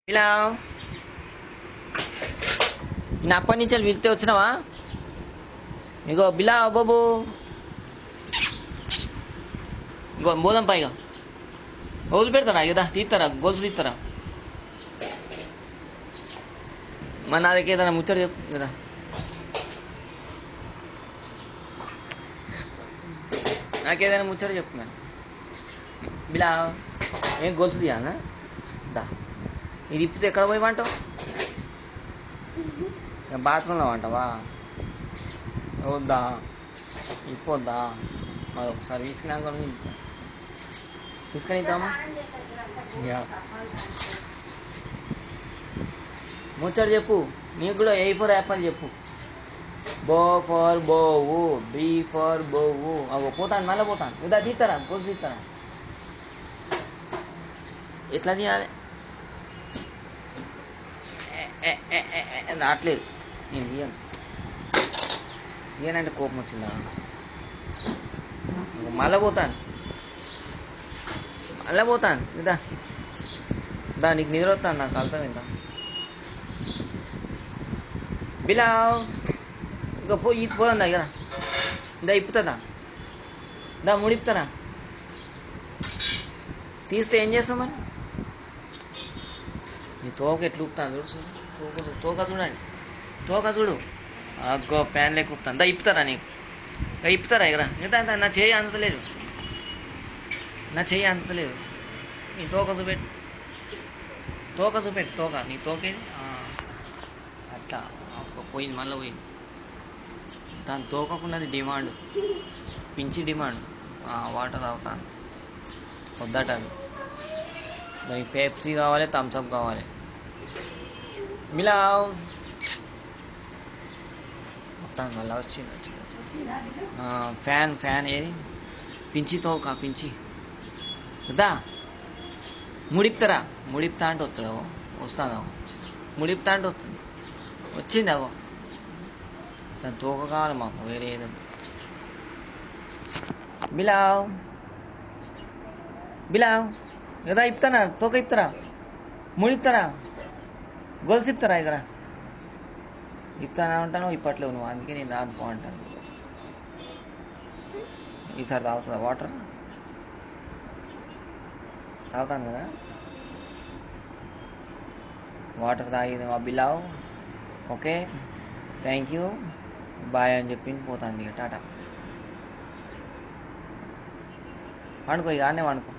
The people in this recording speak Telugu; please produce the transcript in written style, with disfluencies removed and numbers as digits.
ఇలా నా అప్పటి నుంచి వెళ్తే వచ్చినావా? ఇగో బిలా బాబు, ఇగో బోధం పైగా వదిలి పెడతారా? కదా తీస్తారా? గొలుసు తీస్తారా? మన నా దగ్గర ఏదైనా ముచ్చట చెప్పు కదా. నాకేదైనా ముచ్చట చెప్తున్నాను. బిలా ఏం గొలుసు తీయాలా? దా, ఇది ఇప్పితే ఎక్కడ పోయి వంటావు? బాత్రూంలో వంటావా? వద్దా, ఇప్పొద్దా? మరి ఒకసారి తీసుకున్నాక తీసుకొని ఇద్దామా? ముచ్చట చెప్పు. నీకు కూడా ఏ ఫర్ యాపిల్ చెప్పు. బో ఫర్ బోవు, బీ ఫర్ బోవు. అగో పోతాను, మళ్ళీ పోతాను. ఇదా తీస్తారా? గొలుసు తీస్తారా? ఎట్లా తీయాలి? రావట్లేదు. నేను తీయను. తీయనంటే కోపం వచ్చిందా? మళ్ళీ పోతాను, మళ్ళీ పోతాను. ఇదా దా, నీకు నిద్ర వస్తాను. నాకు అర్థం ఇంత బిలా. ఇంకా పోయి పోదా ఇక దా, ఇప్పుతుందా? దా ముడిపుతారా? తీస్తే ఏం చేస్తాం మరి? నీ తోక ఎట్లు ఊపుతాను చూడు. తోక చూడండి, తోక చూడు. అగ్గో ప్యాన్ లేక ఊపుతాను. దా ఇప్పుతారా? నీకు ఇప్పుతారా? ఇక ఎంత నా చేయి అందలేదు, నా చెయ్యి అందలేదు. నీ తోక చూపెట్టు, తోక చూపెట్టు. తోక నీ తోకేది అట్లా పోయింది, మళ్ళీ పోయింది. దాని తోకకున్నది డిమాండ్, పించి డిమాండ్. వాటర్ తాగుతాను వద్దట. దానికి పెప్సీ కావాలి, థమ్స్అప్ కావాలి. మిలావ్ మొత్తం మళ్ళీ వచ్చింది. ఫ్యాన్ ఏది? పించి తోక, పించి. వద్దా? ముడిపుతారా? ముడిపుతా అంటే వస్తుంది. వస్తుందా? ముడిపుతా అంటే వస్తుంది. వచ్చింది అగో. దాని తోక కావాలి మాకు, వేరే ఏదో. బిలావ్ బిలావ్ కదా ఇప్పుతారా? తోక ఇప్పుతారా? ముడిపుతారా? గొలుసు ఇప్పుతారా? ఇక్కడ ఇప్పుతానా ఉంటాను, ఇప్పట్లేవు నువ్వు. అందుకే నేను రానుకో అంటాను. ఈసారి తాగుతుందా వాటర్? తాగుతాను కదా. వాటర్ తాగింది మా బిలావ్. ఓకే, థ్యాంక్ యూ, బాయ్ అని చెప్పింది, పోతాను. ఇక టాటా. వండుకో, ఇక ఆనే వండుకో.